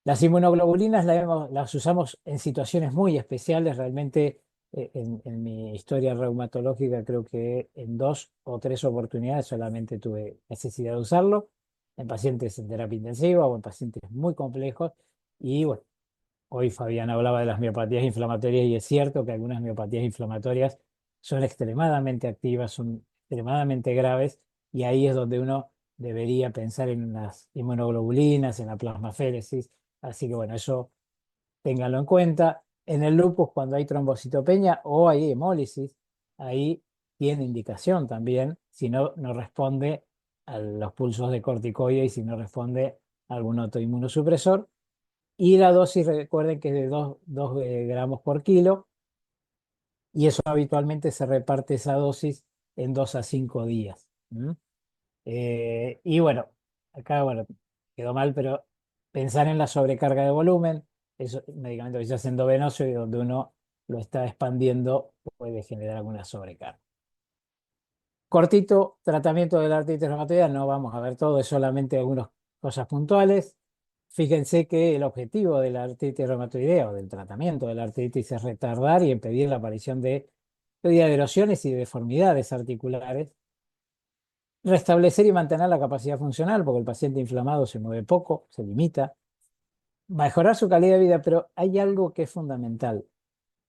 Las inmunoglobulinas las usamos en situaciones muy especiales. Realmente, en mi historia reumatológica, creo que en 2 o 3 oportunidades solamente tuve necesidad de usarlo, en pacientes en terapia intensiva o en pacientes muy complejos. Y bueno, hoy Fabián hablaba de las miopatías inflamatorias y es cierto que algunas miopatías inflamatorias son extremadamente activas, son extremadamente graves, y ahí es donde uno debería pensar en las inmunoglobulinas, en la plasmaféresis. Así que bueno, eso ténganlo en cuenta. En el lupus, cuando hay trombocitopenia o hay hemólisis, ahí tiene indicación también, si no, no responde a los pulsos de corticoide y si no responde a algún autoinmunosupresor. Y la dosis, recuerden que es de 2 gramos por kilo, y eso habitualmente se reparte esa dosis en 2 a 5 días. ¿M? Y bueno, acá bueno, quedó mal, pero pensar en la sobrecarga de volumen, es un medicamento que se hace endovenoso y donde uno lo está expandiendo puede generar alguna sobrecarga. Cortito, tratamiento de la artritis reumatoidea, no vamos a ver todo, es solamente algunas cosas puntuales. Fíjense que el objetivo de la artritis reumatoidea o del tratamiento de la artritis es retardar y impedir la aparición de, yo diría, de erosiones y deformidades articulares, restablecer y mantener la capacidad funcional, porque el paciente inflamado se mueve poco, se limita, mejorar su calidad de vida, pero hay algo que es fundamental.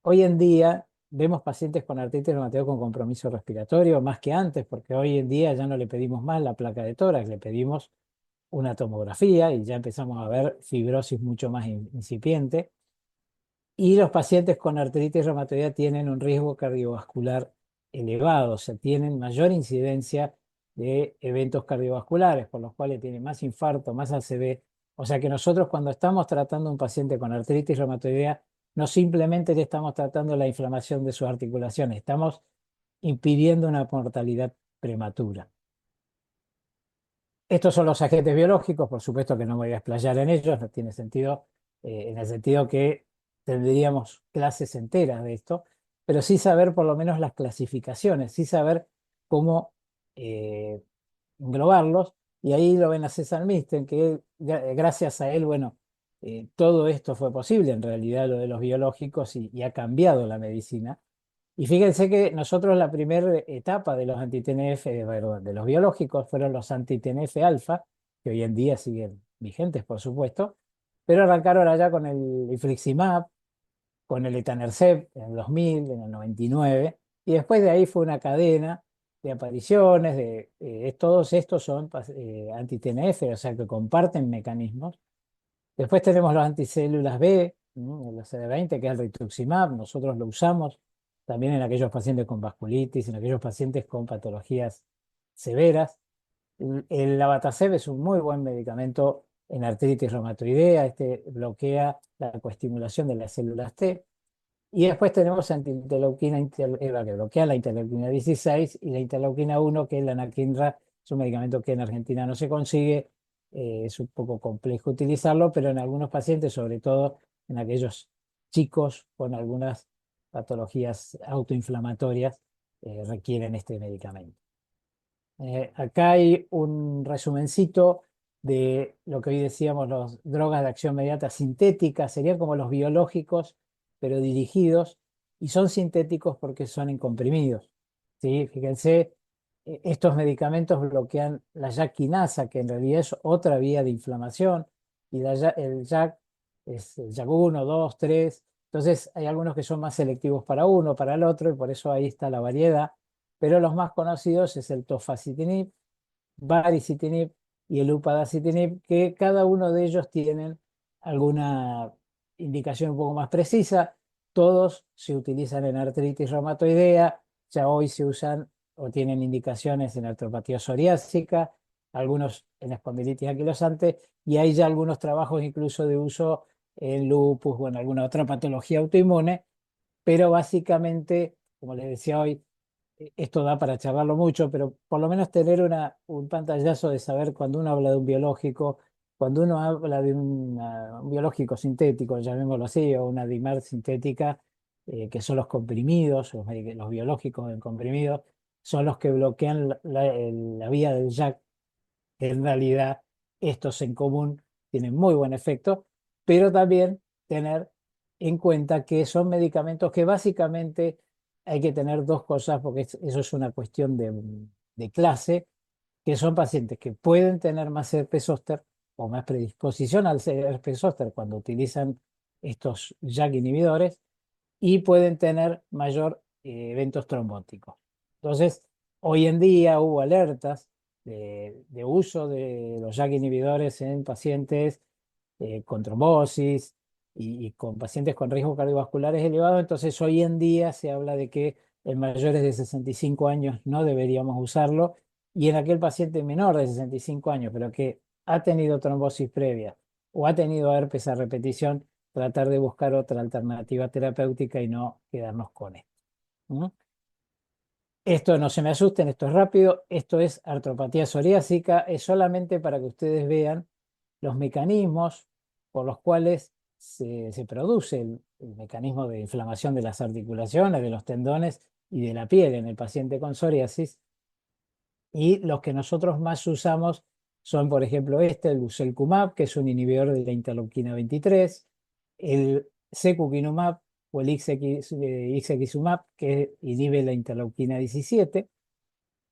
Hoy en día vemos pacientes con artritis reumatoide con compromiso respiratorio más que antes, porque hoy en día ya no le pedimos más la placa de tórax, le pedimos una tomografía y ya empezamos a ver fibrosis mucho más incipiente. Y los pacientes con artritis reumatoide tienen un riesgo cardiovascular elevado, o sea, tienen mayor incidencia de eventos cardiovasculares, por los cuales tienen más infarto, más ACV. O sea que nosotros, cuando estamos tratando a un paciente con artritis reumatoidea, no simplemente le estamos tratando la inflamación de sus articulaciones, estamos impidiendo una mortalidad prematura. Estos son los agentes biológicos, por supuesto que no me voy a explayar en ellos, no tiene sentido, en el sentido que tendríamos clases enteras de esto, pero sí saber por lo menos las clasificaciones, sí saber cómo eh, englobarlos, y ahí lo ven a César Misten, que gracias a él, bueno, todo esto fue posible, en realidad, lo de los biológicos, y ha cambiado la medicina. Y fíjense que nosotros la primera etapa de los anti-TNF, perdón, de los biológicos, fueron los anti-TNF alfa, que hoy en día siguen vigentes, por supuesto, pero arrancaron allá con el infliximab, con el etanercept en el 2000, en el 99, y después de ahí fue una cadena de apariciones, todos estos son anti-TNF, o sea que comparten mecanismos. Después tenemos los anticélulas B, ¿no? El CD20, que es el rituximab, nosotros lo usamos también en aquellos pacientes con vasculitis, en aquellos pacientes con patologías severas. El abatacept es un muy buen medicamento en artritis reumatoidea, este bloquea la coestimulación de las células T. Y después tenemos la que bloquea la interleuquina 16 y la interleuquina 1, que es la anakinra, es un medicamento que en Argentina no se consigue, es un poco complejo utilizarlo, pero en algunos pacientes, sobre todo en aquellos chicos con algunas patologías autoinflamatorias, requieren este medicamento. Acá hay un resumencito de lo que hoy decíamos, las drogas de acción inmediata sintéticas, serían como los biológicos, pero dirigidos, y son sintéticos porque son en comprimidos. ¿Sí? Fíjense, estos medicamentos bloquean la JAK quinasa, que en realidad es otra vía de inflamación, y el JAK es el JAK 1, 2, 3. Entonces hay algunos que son más selectivos para uno, para el otro, y por eso ahí está la variedad, pero los más conocidos es el tofacitinib, baricitinib y el upadacitinib, que cada uno de ellos tienen alguna indicación un poco más precisa. Todos se utilizan en artritis reumatoidea, ya hoy se usan o tienen indicaciones en artropatía psoriásica, algunos en espondilitis anquilosante, y hay ya algunos trabajos incluso de uso en lupus o en alguna otra patología autoinmune, pero básicamente, como les decía hoy, esto da para charlarlo mucho, pero por lo menos tener un pantallazo de saber cuando uno habla de un biológico, cuando uno habla de un biológico sintético, llamémoslo así, o una DIMAR sintética, que son los comprimidos, los biológicos en comprimidos, son los que bloquean la vía del JAK. En realidad, estos en común tienen muy buen efecto, pero también tener en cuenta que son medicamentos que básicamente hay que tener dos cosas, porque eso es una cuestión de clase, que son pacientes que pueden tener más herpes zóster o más predisposición al herpes zóster cuando utilizan estos JAK inhibidores y pueden tener mayor eventos trombóticos. Entonces, hoy en día hubo alertas de uso de los JAK inhibidores en pacientes con trombosis y con pacientes con riesgo cardiovasculares elevado. Entonces, hoy en día se habla de que en mayores de 65 años no deberíamos usarlo y en aquel paciente menor de 65 años, pero que ha tenido trombosis previa o ha tenido herpes a repetición, tratar de buscar otra alternativa terapéutica y no quedarnos con esto. ¿Mm? Esto no se me asusten, esto es rápido, esto es artropatía psoriásica, es solamente para que ustedes vean los mecanismos por los cuales se produce el mecanismo de inflamación de las articulaciones, de los tendones y de la piel en el paciente con psoriasis. Y los que nosotros más usamos son, por ejemplo, el Guselkumab, que es un inhibidor de la interleuquina 23, el Secukinumab o el Ixekizumab, que inhibe la interleuquina 17,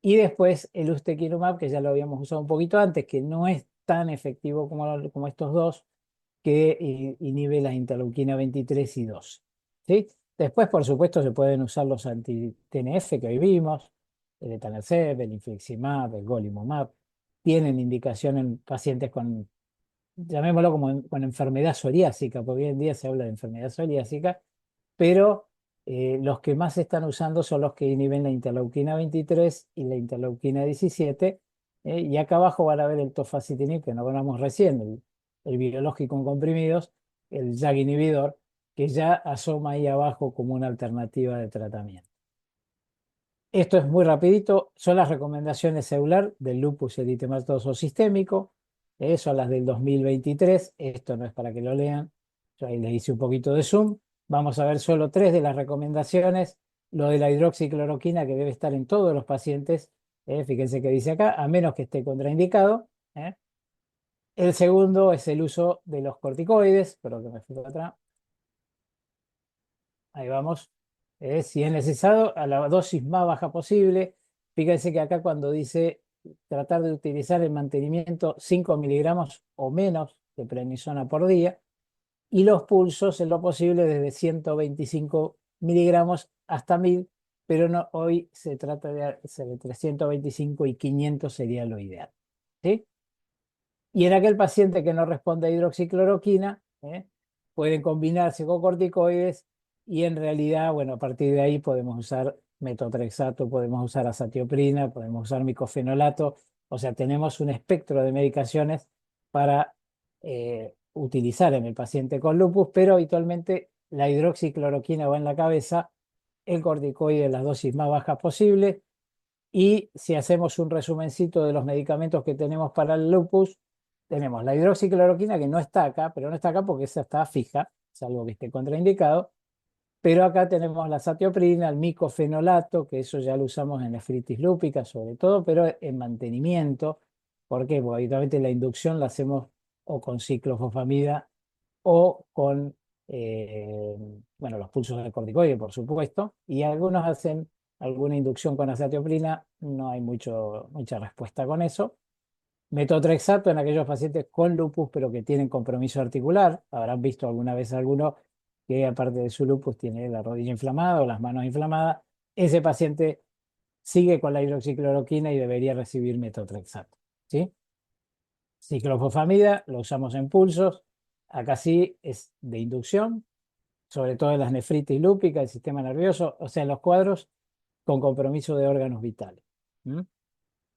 y después el Ustekinumab, que ya lo habíamos usado un poquito antes, que no es tan efectivo como estos dos, que inhibe la interleuquina 23 y 2. ¿Sí? Después, por supuesto, se pueden usar los anti-TNF que hoy vimos, el etanercept, el infliximab, el golimumab. Tienen indicación en pacientes con, llamémoslo como con enfermedad psoriásica, porque hoy en día se habla de enfermedad psoriásica, pero los que más se están usando son los que inhiben la interleuquina 23 y la interleuquina 17. Y acá abajo van a ver el tofacitinib, que nos hablamos recién, el biológico en comprimidos, el JAK inhibidor, que ya asoma ahí abajo como una alternativa de tratamiento. Esto es muy rapidito, son las recomendaciones celular del lupus eritematoso sistémico, son las del 2023, esto no es para que lo lean, yo ahí les hice un poquito de zoom. Vamos a ver solo tres de las recomendaciones, lo de la hidroxicloroquina que debe estar en todos los pacientes, fíjense que dice acá, a menos que esté contraindicado. El segundo es el uso de los corticoides, pero que me fui para atrás. Ahí vamos. Si es necesario, a la dosis más baja posible. Fíjense que acá cuando dice tratar de utilizar el mantenimiento 5 miligramos o menos de prednisona por día y los pulsos en lo posible desde 125 miligramos hasta 1000, pero no, hoy se trata de entre 125 y 500 sería lo ideal. ¿Sí? Y en aquel paciente que no responde a hidroxicloroquina, pueden combinarse con corticoides y en realidad, bueno, a partir de ahí podemos usar metotrexato, podemos usar azatioprina, podemos usar micofenolato, o sea, tenemos un espectro de medicaciones para utilizar en el paciente con lupus, pero habitualmente la hidroxicloroquina va en la cabeza, el corticoide en las dosis más bajas posibles, y si hacemos un resumencito de los medicamentos que tenemos para el lupus, tenemos la hidroxicloroquina que no está acá, pero no está acá porque esa está fija, salvo que esté contraindicado. Pero acá tenemos la satioprina, el micofenolato, que eso ya lo usamos en nefritis lúpica sobre todo, pero en mantenimiento. ¿Por qué? Porque habitualmente la inducción la hacemos o con ciclofosfamida o con, eh, bueno, los pulsos de corticoide, por supuesto, y algunos hacen alguna inducción con azatioprina, no hay mucha respuesta con eso. Metotrexato en aquellos pacientes con lupus, pero que tienen compromiso articular. Habrán visto alguna vez alguno que aparte de su lupus tiene la rodilla inflamada o las manos inflamadas. Ese paciente sigue con la hidroxicloroquina y debería recibir metotrexato. ¿Sí? Ciclofosfamida lo usamos en pulsos. Acá sí es de inducción, sobre todo en las nefritis lúpicas, el sistema nervioso, o sea, en los cuadros con compromiso de órganos vitales. ¿Mm?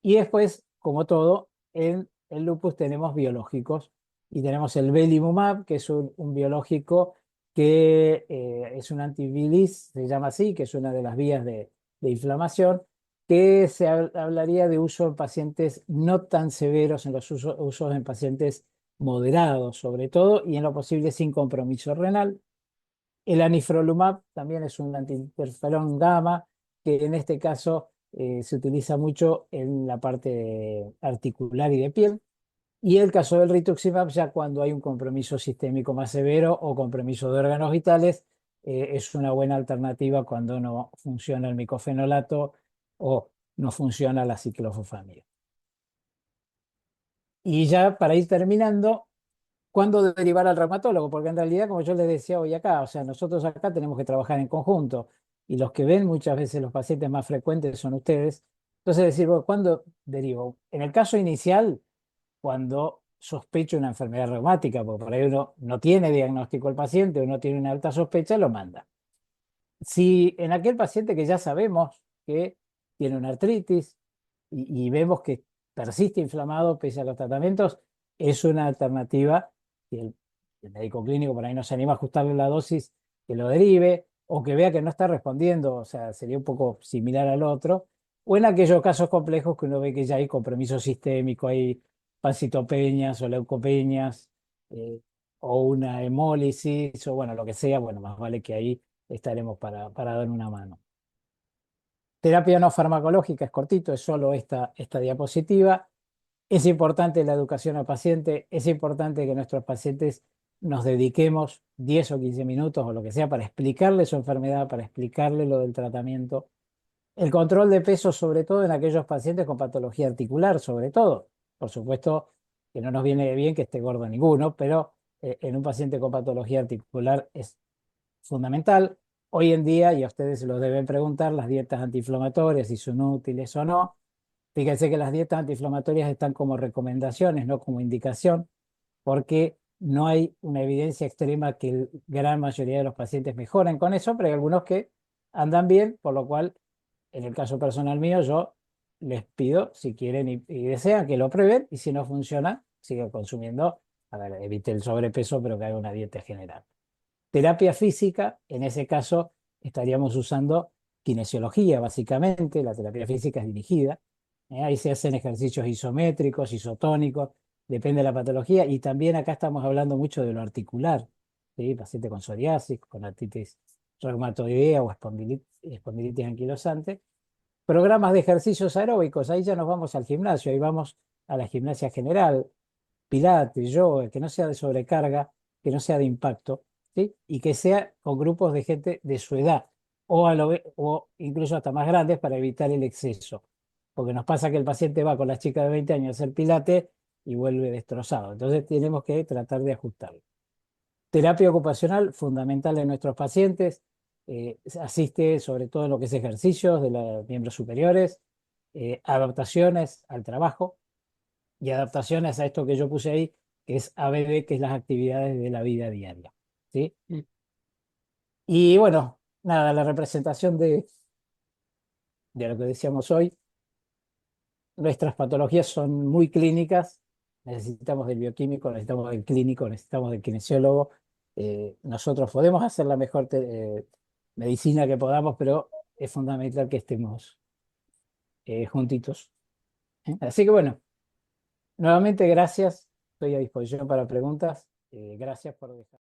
Y después, como todo, en el lupus tenemos biológicos y tenemos el belimumab, que es un biológico que es un antibilis, se llama así, que es una de las vías de inflamación, que se hablaría de uso en pacientes no tan severos, en los usos en pacientes moderados sobre todo, y en lo posible sin compromiso renal. El anifrolumab también es un antiinterferón gamma, que en este caso se utiliza mucho en la parte articular y de piel. Y el caso del rituximab, ya cuando hay un compromiso sistémico más severo o compromiso de órganos vitales, es una buena alternativa cuando no funciona el micofenolato o no funciona la ciclofosfamida. Y ya para ir terminando, ¿cuándo derivar al reumatólogo? Porque en realidad, como yo les decía hoy acá, o sea, nosotros acá tenemos que trabajar en conjunto y los que ven muchas veces los pacientes más frecuentes son ustedes. Entonces, decir, bueno, ¿cuándo derivo? En el caso inicial, cuando sospecho una enfermedad reumática, porque por ahí uno no tiene diagnóstico el paciente o no tiene una alta sospecha, lo manda. Si en aquel paciente que ya sabemos que tiene una artritis y vemos que persiste inflamado pese a los tratamientos, es una alternativa que el médico clínico por ahí no se anima a ajustarle la dosis, que lo derive o que vea que no está respondiendo, o sea, sería un poco similar al otro, o en aquellos casos complejos que uno ve que ya hay compromiso sistémico, hay pancitopenias o leucopenias, eh, o una hemólisis, o bueno, lo que sea, bueno, más vale que ahí estaremos para dar una mano. Terapia no farmacológica es cortito, es solo esta diapositiva. Es importante la educación al paciente, es importante que nuestros pacientes nos dediquemos 10 o 15 minutos o lo que sea para explicarle su enfermedad, para explicarle lo del tratamiento. El control de peso, sobre todo en aquellos pacientes con patología articular, sobre todo. Por supuesto que no nos viene bien que esté gordo ninguno, pero en un paciente con patología articular es fundamental. Hoy en día, y a ustedes se lo deben preguntar, las dietas antiinflamatorias, si son útiles o no. Fíjense que las dietas antiinflamatorias están como recomendaciones, no como indicación, porque no hay una evidencia extrema que la gran mayoría de los pacientes mejoren con eso, pero hay algunos que andan bien, por lo cual, en el caso personal mío, yo les pido, si quieren y desean, que lo prueben, y si no funciona, sigan consumiendo, a ver, evite el sobrepeso, pero que haga una dieta general. Terapia física, en ese caso estaríamos usando kinesiología, básicamente. La terapia física es dirigida. Ahí se hacen ejercicios isométricos, isotónicos, depende de la patología. Y también acá estamos hablando mucho de lo articular, ¿sí? Paciente con psoriasis, con artritis reumatoidea o espondilitis anquilosante. Programas de ejercicios aeróbicos, ahí ya nos vamos al gimnasio, ahí vamos a la gimnasia general, pilates, yoga, que no sea de sobrecarga, que no sea de impacto, ¿sí? Y que sea con grupos de gente de su edad o incluso hasta más grandes para evitar el exceso. Porque nos pasa que el paciente va con la chica de 20 años a hacer pilates y vuelve destrozado. Entonces tenemos que tratar de ajustarlo. Terapia ocupacional, fundamental en nuestros pacientes. Asiste sobre todo en lo que es ejercicios de los miembros superiores, adaptaciones al trabajo y adaptaciones a esto que yo puse ahí, que es ABD, que es las actividades de la vida diaria. ¿Sí? Y bueno, nada, la representación de lo que decíamos hoy. Nuestras patologías son muy clínicas, necesitamos del bioquímico, necesitamos del clínico, necesitamos del kinesiólogo. Nosotros podemos hacer la mejor medicina que podamos, pero es fundamental que estemos juntitos. Así que bueno, nuevamente gracias, estoy a disposición para preguntas. Gracias por dejar.